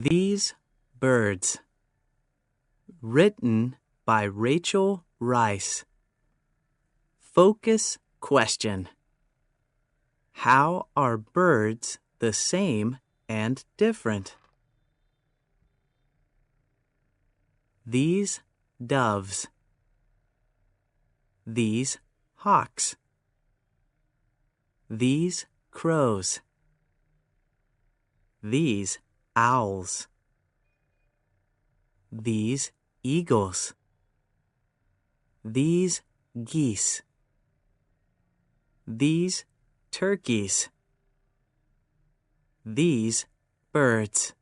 These Birds. Written by Rachel Rice. Focus question. How are birds the same and different? These doves. These hawks. These crows. These owls. These eagles. These geese. These turkeys. These birds.